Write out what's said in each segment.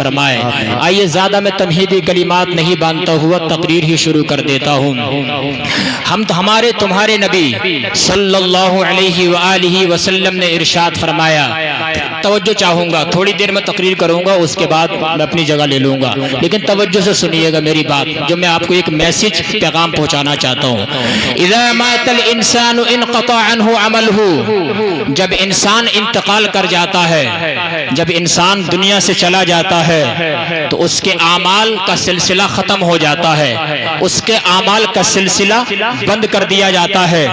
فرمائے۔ آئیے زیادہ میں تمہیدی کلمات نہیں باندھتا ہوا تقریر ہی شروع کر دیتا ہوں۔ ہم تو ہمارے تمہارے نبی صلی اللہ علیہ وآلہ وسلم نے ارشاد فرمایا، توجہ چاہوں گا، تھوڑی دیر میں تقریر کروں گا، اس کے بعد میں اپنی جگہ لے لوں گا، لیکن توجہ سے سنیے گا میری بات، جو میں آپ کو ایک میسج پیغام پہنچانا چاہتا ہوں۔ اذا مات الانسان انقطع عنہ عملہ، جب انسان انتقال کر جاتا ہے، جب انسان دنیا سے چلا جاتا ہے تو اس کے اعمال کا سلسلہ ختم ہو جاتا ہے، اس کے اعمال کا سلسلہ بند کر دیا جاتا ہے۔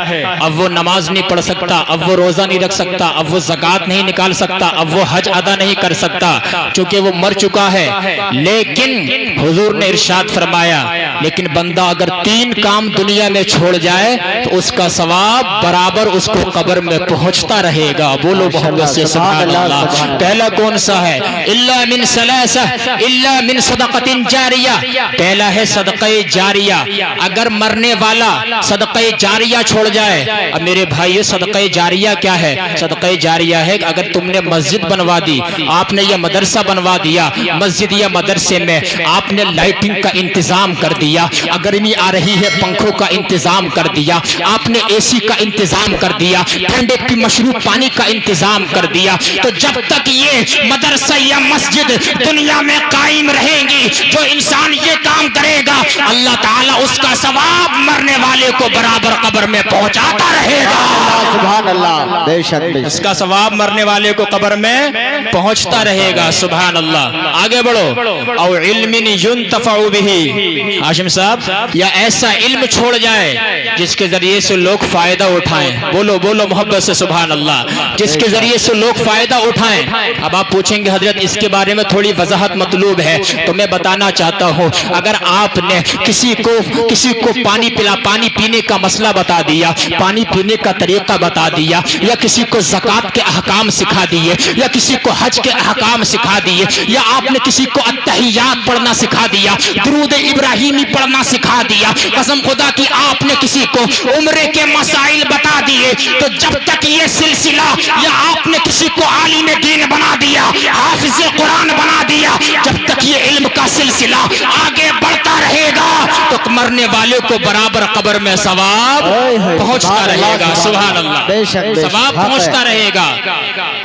اب وہ نماز نہیں پڑھ سکتا، اب وہ روزہ نہیں رکھ سکتا، اب وہ زکوٰۃ نہیں نکال سکتا، اب وہ حج ادا نہیں کر سکتا، چونکہ وہ مر چکا ہے۔ لیکن حضور نے ارشاد فرمایا، لیکن بندہ اگر 3 کام دنیا میں چھوڑ جائے تو اس کا ثواب برابر اس کو قبر میں پہنچتا رہے گا۔ بولو محمد سے سبحان اللہ۔ پہلا کون سا ہے؟ الا من ثلاثہ، الا من صدقۃ جاریہ، پہلا ہے صدقہ جاریہ۔ اگر مرنے والا صدقہ جاریہ چھوڑ جائے، اب میرے بھائی صدقہ جاریہ کیا ہے؟ صدقہ جاریہ ہے کہ اگر تم نے مسجد بنوا دی، آپ نے یہ مدرسہ بنوا دیا، مسجد یا مدرسے میں آپ نے لائٹنگ کا انتظام کر دیا، گرمی آ رہی ہے پنکھوں کا انتظام کر دیا، آپ نے اے سی کا انتظام کر دیا، ٹھنڈے کی مشروب پانی کا انتظام کر دیا، تو جب تک یہ مدرسہ یا مسجد دنیا میں قائم رہیں گی، جو انسان یہ کام کرے گا اللہ تعالیٰ اس کا ثواب مرنے والے کو برابر قبر میں پہنچاتا رہے گا۔ سبحان اللہ، بے شک اس کا ثواب مرنے والے کو قبر میں پہنچتا رہے گا۔ سبحان اللہ۔ آگے بڑھو۔ او علم ينتفع به، ہاشم صاحب، یا ایسا علم چھوڑ جائے جس کے ذریعے سے لوگ فائدہ اٹھائیں۔ بولو بولو محبت سے سبحان اللہ۔ جس کے ذریعے سے لوگ فائدہ اٹھائیں۔ اب آپ پوچھیں گے حضرت اس کے بارے میں تھوڑی وضاحت مطلوب ہے، تو میں بتانا چاہتا ہوں، اگر آپ نے کسی کو پانی پینے کا مسئلہ بتا دیا، پانی پینے کا طریقہ بتا دیا، یا کسی کو زکوٰۃ کے احکام سکھا دیے، یا کسی کو حج کے احکام سکھا دیے، یا آپ نے کسی کو التحیات پڑھنا سکھا دیا، درود ابراہیمی پڑھنا سکھا دیا، قسم خدا کی آپ نے کسی کو عمرے کے مسائل بتا دیے، تو جب تک یہ سلسلہ، یا آپ نے کسی کو عالم دین بنا دیا، حافظ قرآن بنا دیا، جب تک یہ علم کا سلسلہ آگے بڑھتا رہے گا تو مرنے والے کو برابر قبر میں ثواب پہنچتا رہے گا۔ سبحان اللہ، ثواب پہنچتا رہے گا۔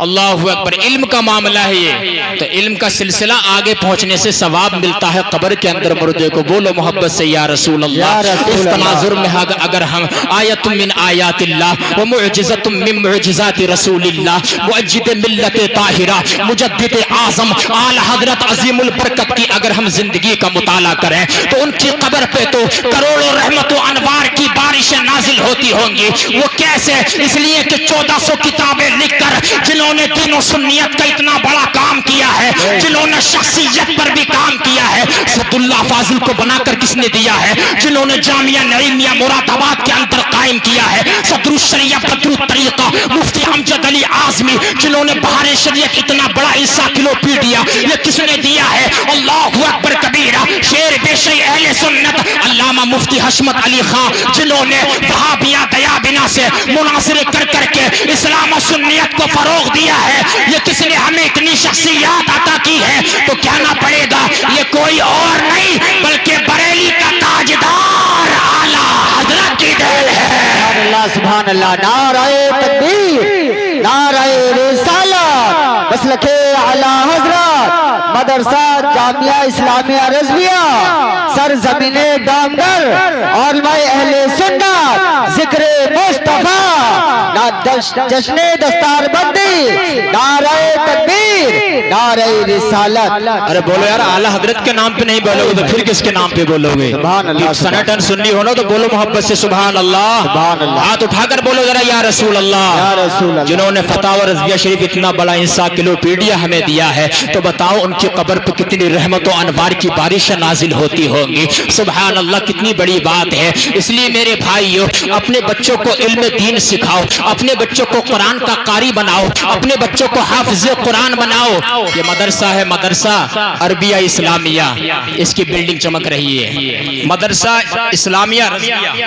اللہ اکبر۔ علم کا معاملہ ہے یہ، تو علم کا سلسلہ آگے پہنچنے سے ثواب ملتا ہے قبر کے اندر مردے کو۔ بولو محبت سے یا رسول اللہ۔ اس تناظر میں اگر ہم آیت من آیات اللہ و معجزت من معجزات رسول اللہ، مؤجد ملت طاہرہ، مجدد اعظم اعلی حضرت عظیم البرکت کی اگر ہم زندگی کا مطالعہ کریں تو ان کی قبر پہ تو کروڑوں رحمت و انوار کی بارشیں نازل ہوتی ہوں گی۔ وہ کیسے؟ اس لیے کہ 1400 کتابیں لکھ کر جنہوں نے دین و سنیت کا اتنا بڑا کام کیا ہے، جنہوں نے شخصیت پر بھی کام کیا ہے، سعد اللہ فاضل کو بنا کر کس نے دیا ہے، جنہوں نے جامعہ نعیمیہ مراد آباد کے اندر قائم کیا ہے، صدر الشریعہ بدر الطریقہ مفتی امجد علی اعظمی، جنہوں نے بہار شریعت اتنا بڑا انسائکلوپیڈیا یہ کس نے دیا ہے؟ اللہ اکبر کبیرہ، شیر بیشی اہل سنت علامہ مفتی حشمت علی خان، جنہوں نے وہابیہ دیا بنا سے مناظرے کر کر کے اسلام و سنیت کو فروغ دیا ہے، یہ کس نے ہمیں اتنی شخصیات عطا کی ہے؟ تو کہنا پڑے گا یہ کوئی اور نہیں بلکہ بریلی کا تاجدار اعلی حضرت کی دین ہے۔ سبحان اللہ۔ نعرہ تکبیر، نعرہ رسالت، مسلک اعلی حضرت مدرسہ جامعہ اسلامیہ رضویہ، سرزمین ڈامگر، علماء اہل سنت، ذکر مصطفیٰ، جشن دستار بندی، نعرہ تکبیر، نعرہ رسالت۔ ارے بولو یار، اعلی حضرت کے نام پہ نہیں بولو گے تو پھر کس کے نام پہ بولو گے؟ سنٹن سنی ہونا تو بولو محبت سے سبحان اللہ۔ ہاتھ اٹھا کر بولو ذرا یا رسول اللہ۔ جنہوں نے فتاوی رضویہ شریف اتنا بڑا انسائکلوپیڈیا ہمیں دیا ہے، تو بتاؤ ان کی قبر پہ کتنی رحمت و انوار کی بارشیں نازل ہوتی ہوں گی۔ سبحان اللہ، کتنی بڑی بات ہے۔ اس لیے میرے بھائیو، اپنے بچوں کو علم دین سکھاؤ، اپنے بچوں کو قرآن کا قاری بناؤ، اپنے بچوں کو حافظ قرآن بناؤ۔ یہ مدرسہ ہے، مدرسہ عربیہ اسلامیہ، اس کی بلڈنگ چمک رہی ہے، مدرسہ اسلامیہ رضویہ۔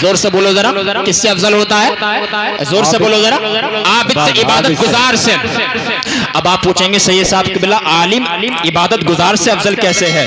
زور سے بولو ذرا, کس سے افضل ہوتا ہے؟ زور سے بولو ذرا. عابد سے, عبادت گزار سے. اب آپ پوچھیں گے سید صاحب قبلہ عالم عبادت گزار سے افضل کیسے ہے؟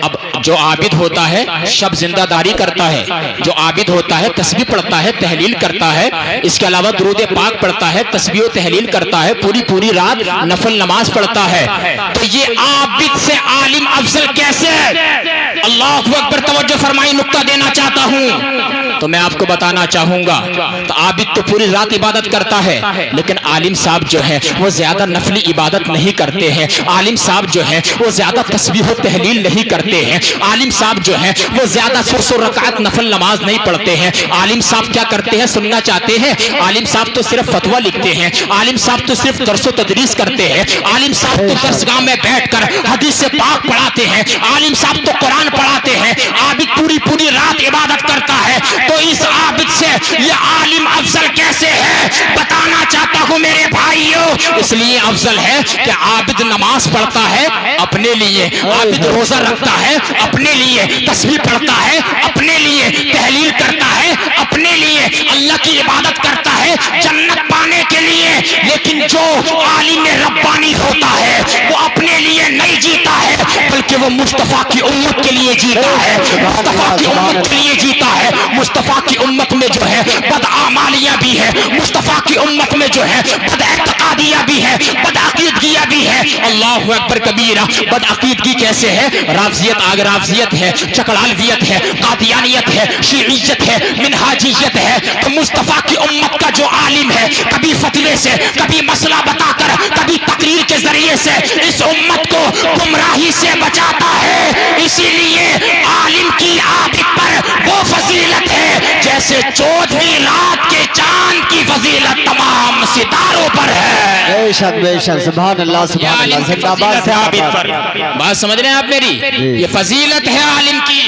اب جو عابد ہوتا ہے شب زندہ داری کرتا ہے, جو عابد ہوتا ہے تسبیح پڑھتا ہے, تحلیل کرتا ہے, اس کے علاوہ درود پاک پڑھتا ہے, تسبیح و تحلیل کرتا ہے, پوری رات نفل نماز پڑھتا ہے, تو یہ عابد سے عالم افضل کیسے ہے؟ اللہ اکبر, توجہ فرمائی, نقطہ دینا چاہتا ہوں تو میں آپ کو بتانا چاہوں گا. تو عابد تو پوری رات عبادت کرتا ہے, لیکن عالم صاحب جو ہے وہ زیادہ نفلی عبادت نہیں کرتے ہیں. عالم صاحب جو ہے وہ زیادہ تسبیح و تحلیل نہیں کرتے ہیں. عالم صاحب جو ہے وہ زیادہ 100 رکعت نفل نماز نہیں پڑھتے ہیں. عالم صاحب کیا کرتے ہیں سننا چاہتے ہیں؟ عالم صاحب تو صرف فتویٰ لکھتے ہیں, عالم صاحب تو صرف درس و تدریس کرتے ہیں, عالم صاحب تو درسگاہ میں بیٹھ کر حدیث پاک پڑھاتے ہیں, عالم صاحب تو قرآن پڑھاتے ہیں. عابد پوری رات عبادت کرتا ہے, تو اس عابد سے یہ عالم افضل کیسے ہے؟ بتانا چاہتا ہوں میرے بھائیوں, اس لیے افضل ہے کہ عابد نماز پڑھتا ہے اپنے لیے, عابد روزہ رکھتا ہے اپنے لیے, تسبیح پڑھتا ہے اپنے لیے, تحلیل کرتا ہے اپنے لیے, اللہ کی عبادت کرتا ہے جنت پانے کے لیے. لیکن جو عالم ربانی ہوتا ہے وہ اپنے لیے نہیں جیتا ہے, بلکہ وہ مصطفیٰ کی امت کے لیے جیتا ہے, مصطفیٰ کی امت کے لیے جیتا ہے. مصطفیٰ کی امت میں جو ہے بدعمالیاں بھی ہے, مصطفیٰ کی امت میں جو ہے بد اعتقادیاں بھی ہے, بد عقیدگیاں بھی ہے. اللہ اکبر کبیرہ. بد عقیدگی کیسے ہے؟ رافضیت, آگ رافضیت ہے, چکڑالویت ہے, قادیانیت ہے, شیعیت ہے, منہاجیت ہے. تو مصطفیٰ کی امت کا جو عالم ہے کبھی فتوے سے, کبھی مسئلہ بتا کر, کبھی تقریر کے ذریعے سے اس امت کو گمراہی سے بچاتا ہے. اسی لیے عالم کی عابد پر وہ فضیلت ہے جیسے 14ویں رات کے چاند کی فضیلت تمام ستاروں پر ہے. بے شک بے شک, سبحان اللہ سبحان اللہ. زندہ باد عابد پر. بات سمجھ رہے ہیں آپ میری؟ یہ فضیلت ہے عالم کی.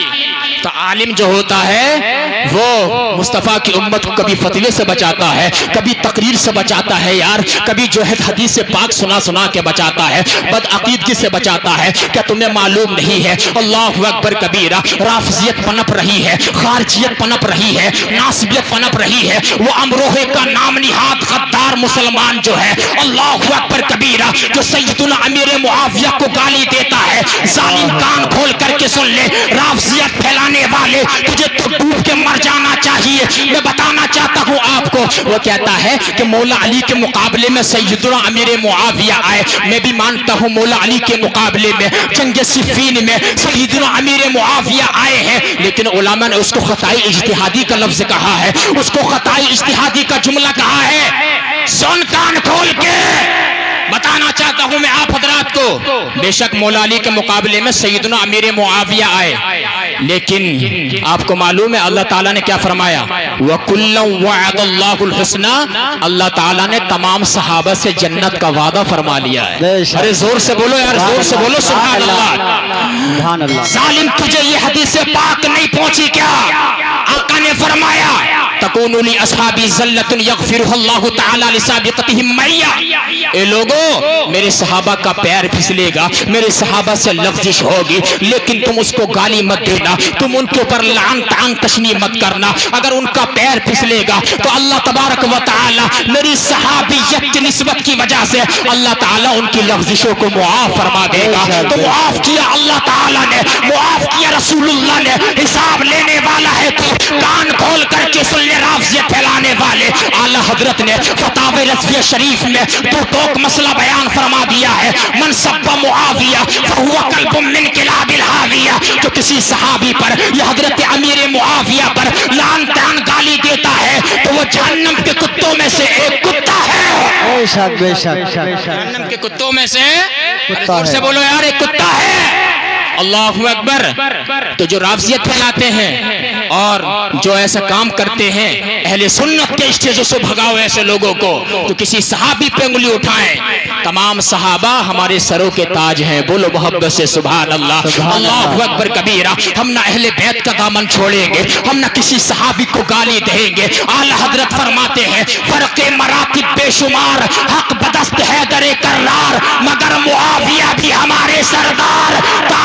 تو عالم جو ہوتا ہے وہ مصطفیٰ کی امت کو کبھی فتوے سے بچاتا ہے, کبھی تقریر سے بچاتا ہے یار, کبھی جو ہے حدیث سے پاک سنا کے بچاتا ہے, بد عقیدگی سے بچاتا ہے. کیا تمہیں معلوم نہیں ہے اللہ اکبر کبیرہ رافضیت پنپ رہی ہے, خارجیت پنپ رہی ہے, ناصبیت پنپ رہی ہے. وہ امروہے کا نام نہاد غدار مسلمان جو ہے اللہ اکبر کبیرہ, جو سیدنا امیر معاویہ کو گالی دیتا ہے, ظالم کان کھول کر کے سن لے, رافضیت پھیلانے والے تجھے تو ڈوب کے مر جانا چاہیے. میں بتانا چاہتا ہوں آپ کو, وہ کہتا ہے کہ مولا علی کے مقابلے میں سیدنا امیر معاویہ آئے. میں بھی مانتا ہوں مولا علی کے مقابلے میں جنگ صفین میں سیدنا امیر معاویہ آئے ہیں, لیکن علماء نے اس کو خطائی اجتہادی کا لفظ کہا ہے, اس کو خطائی اجتہادی کا جملہ کہا ہے. سن کان کھول کے بتانا چاہتا ہوں میں آپ حضرات کو, بے شک مولا علی کے مقابلے میں سیدنا امیر معاویہ آئے, لیکن آپ کو معلوم ہے اللہ تعالیٰ نے کیا فرمایا؟ وَكُلًّا وَعَدَ اللَّهُ الْحُسْنَى. اللہ تعالیٰ نے تمام صحابہ سے جنت کا وعدہ فرما لیا ہے. ارے زور سے بولو یار, زور سے بولو سبحان اللہ. ظالم تجھے یہ حدیث پاک نہیں پہنچی کیا؟ آقا نے فرمایا تکون لاصحابی ذلۃ یغفرها اللہ تعالی لسابقتہم معی. اے لوگو میرے صحابہ کا پیر پھسلے گا, میرے صحابہ سے لغزش ہوگی, لیکن تم اس کو گالی مت دینا, تم ان کے اوپر لعن طعن تشنیع مت کرنا. اگر ان کا پیر پھسلے گا تو اللہ تبارک و تعالی میری صحابیت کی نسبت کی وجہ سے اللہ تعالی ان کی لغزشوں کو معاف فرما دے گا. تو معاف کیا اللہ تعالی نے, معاف کیا رسول اللہ نے. حساب لینے والا ہے تو کان کھول کر کے سن لے. رافضیت پھیلانے والے اعلی حضرت نے فتاوی رضویہ شریف میں تو ٹوک مسئلہ بیان فرما دیا ہے, من سب معاویہ فہو کلب من کلاب الحاویہ. جو کسی صحابی پر یا حضرت امیر معاویہ پر لعن طعن گالی دیتا ہے تو وہ جہنم کے کتوں میں سے ایک کتا ہے. بے شک بے شک, جہنم کے کتوں میں سے زور سے بولو یار, ایک کتا ہے. اللہ اکبر. تو جو رافضیت پھیلاتے ہیں اور جو ایسا کام کرتے ہیں, اہل سنت کے اسٹیجوں سے بھگاؤ ایسے لوگوں کو جو کسی صحابی پہ انگلی اٹھائیں. تمام صحابہ ہمارے سروں کے تاج ہیں, بولو محبت سے سبحان اللہ. اللہ اکبر کبیرہ. ہم نہ اہل بیت کا دامن چھوڑیں گے, ہم نہ کسی صحابی کو گالی دیں گے. اعلی حضرت فرماتے ہیں فرق مراتب بے شمار, حق بدست ہے در کرار, مگر معاویہ بھی ہمارے سردار.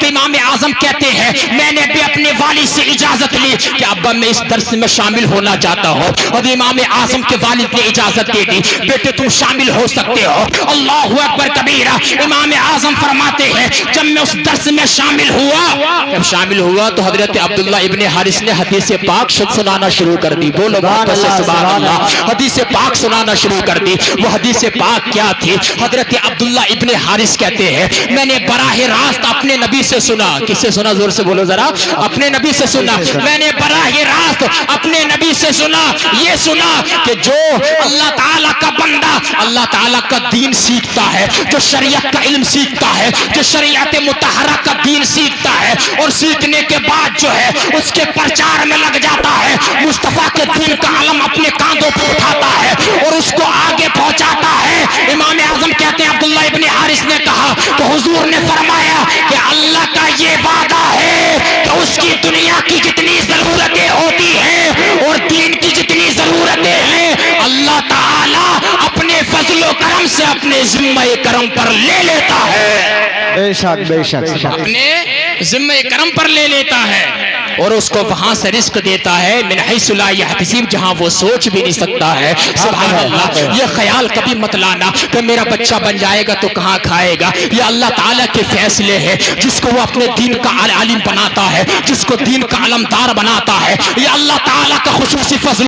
تو امام اعظم کہتے ہیں میں نے بھی اپنے والد سے اجازت لی کہ ابا میں اس درس میں شامل ہونا چاہتا ہوں, اور امام اعظم کے والد نے اجازت دے دی, بیٹے تم شامل ہو سکتے ہو. اللہ اکبر کبیرہ. امام اعظم فرماتے ہیں جب میں اس درس میں شامل ہوا تو حضرت عبداللہ ابن حارث نے حدیث پاک سنانا شروع کر دی. بولو محبت سے سبحان اللہ. حدیث پاک سنانا شروع کر دی. وہ حدیث پاک کیا تھی؟ حضرت عبداللہ ابن حارث کہتے ہیں میں نے براہ راست اپنے نبی سے سنا. کس سے سنا؟ زور سے بولو ذرا. اپنے نبی سے سنا. میں نے براہ راست اپنے نبی سے سنا, یہ سنا کہ جو اللہ تعالیٰ کا بندہ اللہ تعالیٰ کا دین سیکھتا ہے, جو شریعت کا علم سیکھتا ہے, جو شریعت مطہرہ کا دین سیکھتا ہے, اور سیکھنے کے بعد جو ہے اس کے پرچار میں لگ جاتا ہے, مصطفیٰ کے دین کا علم اپنے کاندھوں پر اٹھاتا ہے اور اس کو آگے پہنچاتا ہے. امام اعظم کہتے ہیں عبداللہ ابن حارث نے کہا تو حضور نے فرمایا کہ اللہ کا یہ وعدہ ہے کہ اس کی دنیا کی جتنی ضرورتیں ہوتی ہیں اور دین کی جتنی ضرورتیں ہیں اللہ تعالی اپنے فضل و کرم سے اپنے ذمہ کرم پر لے لیتا ہے. بے شک بے شک. اپنے ذمہ کرم پر لے لیتا ہے اور اس کو وہاں سے رزق دیتا ہے من حیث لا یحتسب, جہاں وہ سوچ بھی نہیں سکتا ہے. سبحان اللہ. یہ خیال کبھی مت لانا کہ میرا بچہ بن جائے گا تو کہاں کھائے گا. یہ اللہ تعالیٰ کے فیصلے ہیں. جس کو وہ اپنے دین کا عالم بناتا ہے, جس کو دین کا علمدار بناتا ہے, یہ اللہ تعالیٰ کا خصوصی فضل